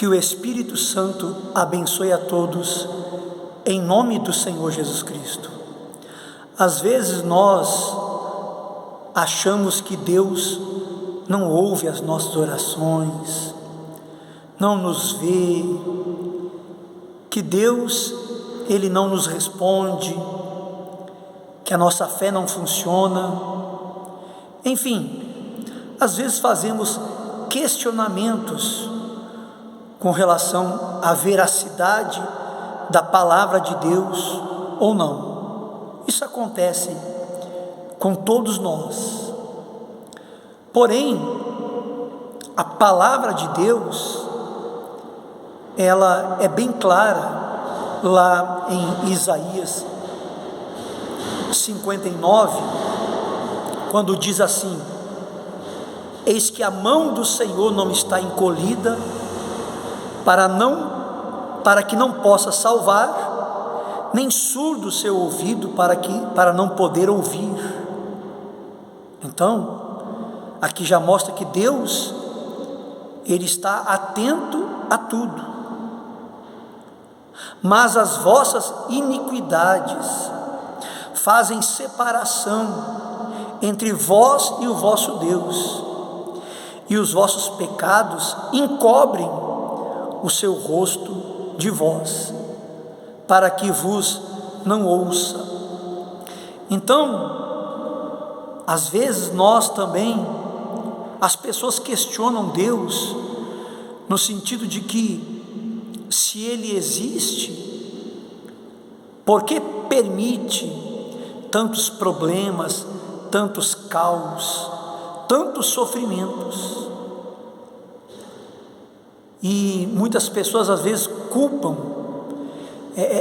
Que o Espírito Santo abençoe a todos, em nome do Senhor Jesus Cristo. Às vezes nós achamos que Deus não ouve as nossas orações, não nos vê, que Deus, Ele não nos responde, que a nossa fé não funciona. Enfim, às vezes fazemos questionamentos com relação à veracidade da palavra de Deus ou não. Isso acontece com todos nós. Porém, a palavra de Deus, ela é bem clara lá em Isaías 59, quando diz assim: eis que a mão do Senhor não está encolhida, para que não possa salvar, nem surdo o seu ouvido para não poder ouvir. Então, aqui já mostra que Deus, Ele está atento a tudo. Mas as vossas iniquidades fazem separação entre vós e o vosso Deus, e os vossos pecados encobrem o seu rosto de vós, para que vos não ouça. Então, às vezes nós também, as pessoas questionam Deus, no sentido de que, se Ele existe, por que permite tantos problemas, tantos caos, tantos sofrimentos? E muitas pessoas às vezes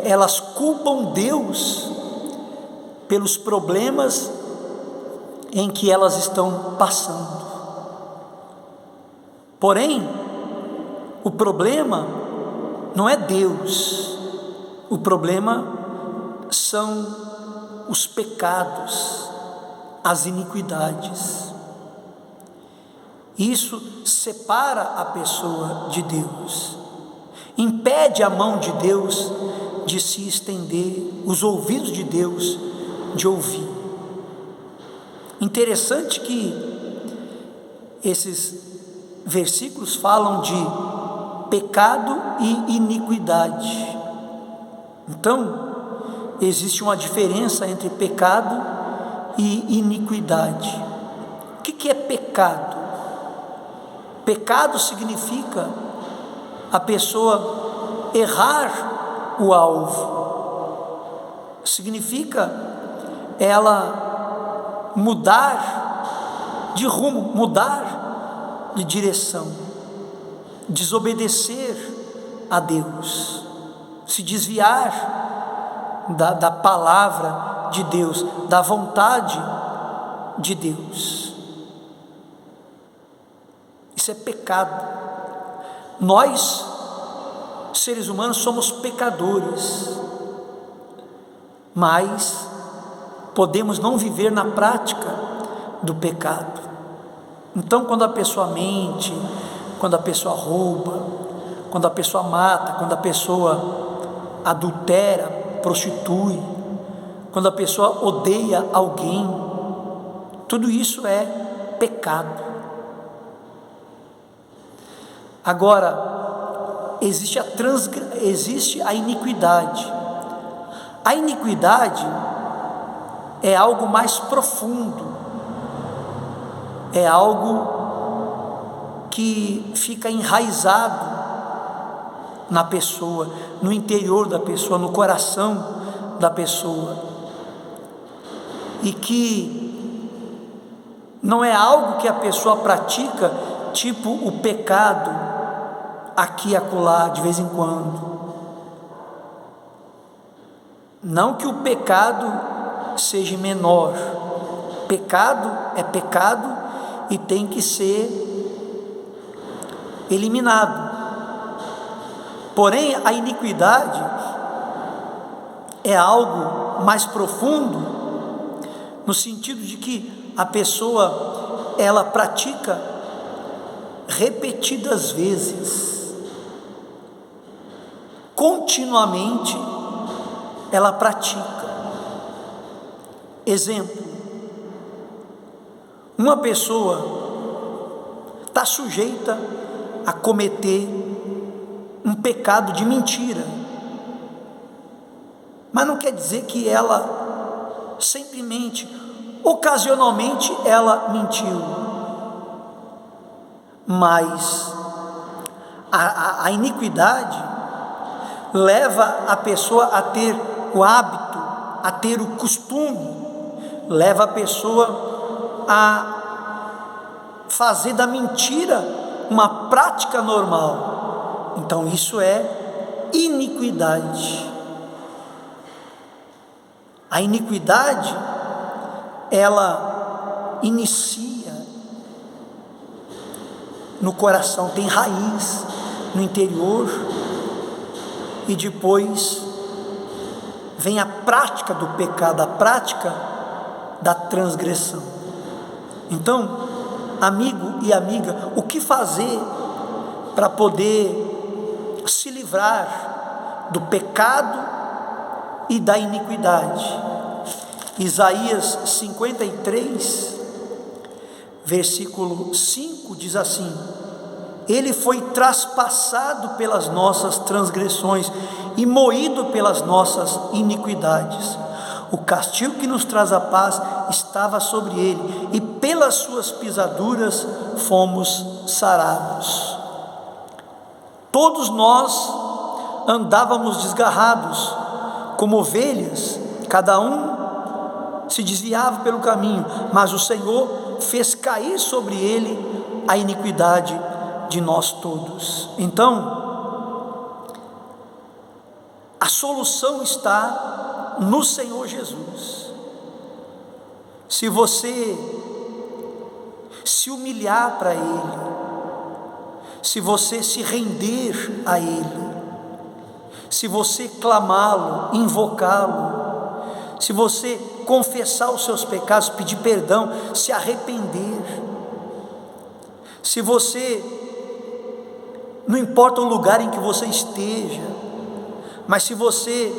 elas culpam Deus pelos problemas em que elas estão passando. Porém, o problema não é Deus, o problema são os pecados, as iniquidades. Isso separa a pessoa de Deus, impede a mão de Deus de se estender, os ouvidos de Deus de ouvir. Interessante que esses versículos falam de pecado e iniquidade. Então, existe uma diferença entre pecado e iniquidade. O que é pecado? Pecado significa a pessoa errar o alvo, significa ela mudar de rumo, mudar de direção, desobedecer a Deus, se desviar da palavra de Deus, da vontade de Deus. Isso é pecado. Nós, seres humanos, somos pecadores, mas podemos não viver na prática do pecado. Então, quando a pessoa mente, quando a pessoa rouba, quando a pessoa mata, quando a pessoa adultera, prostitui, quando a pessoa odeia alguém, tudo isso é pecado. Agora, existe a iniquidade. A iniquidade é algo mais profundo, é algo que fica enraizado na pessoa, no interior da pessoa, no coração da pessoa, e que não é algo que a pessoa pratica, tipo o pecado aqui e acolá, de vez em quando. Não que o pecado seja menor, pecado é pecado e tem que ser eliminado. Porém, a iniquidade é algo mais profundo, no sentido de que a pessoa, ela pratica repetidas vezes continuamente ela pratica. Exemplo: uma pessoa está sujeita a cometer um pecado de mentira, mas não quer dizer que ela sempre mente. Ocasionalmente ela mentiu, mas a iniquidade leva a pessoa a ter o hábito, a ter o costume, leva a pessoa a fazer da mentira uma prática normal. Então isso é iniquidade. A iniquidade, ela inicia no coração, tem raiz no interior, e depois vem a prática do pecado, a prática da transgressão. Então, amigo e amiga, o que fazer para poder se livrar do pecado e da iniquidade? Isaías 53, versículo 5 diz assim: Ele foi traspassado pelas nossas transgressões e moído pelas nossas iniquidades. O castigo que nos traz a paz estava sobre ele, e pelas suas pisaduras fomos sarados. Todos nós andávamos desgarrados, como ovelhas, cada um se desviava pelo caminho, mas o Senhor fez cair sobre ele a iniquidade de nós todos. Então, a solução está no Senhor Jesus. Se você se humilhar para Ele, se você se render a Ele, se você clamá-lo, invocá-lo, se você confessar os seus pecados, pedir perdão, se arrepender, se você, não importa o lugar em que você esteja, mas se você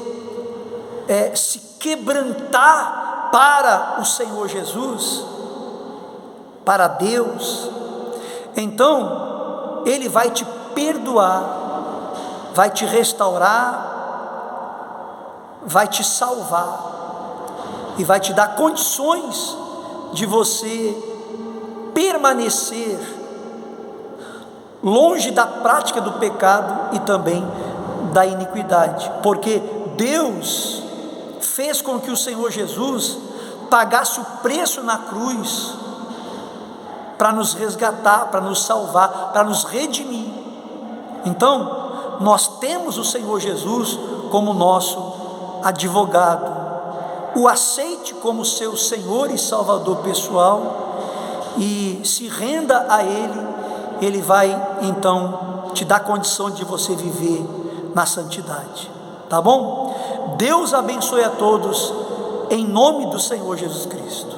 se quebrantar para o Senhor Jesus, para Deus, então Ele vai te perdoar, vai te restaurar, vai te salvar e vai te dar condições de você permanecer longe da prática do pecado e também da iniquidade, porque Deus fez com que o Senhor Jesus pagasse o preço na cruz para nos resgatar, para nos salvar, para nos redimir. Então, nós temos o Senhor Jesus como nosso advogado. O aceite como seu Senhor e Salvador pessoal e se renda a Ele. Ele vai então te dar condição de você viver na santidade, tá bom? Deus abençoe a todos, em nome do Senhor Jesus Cristo.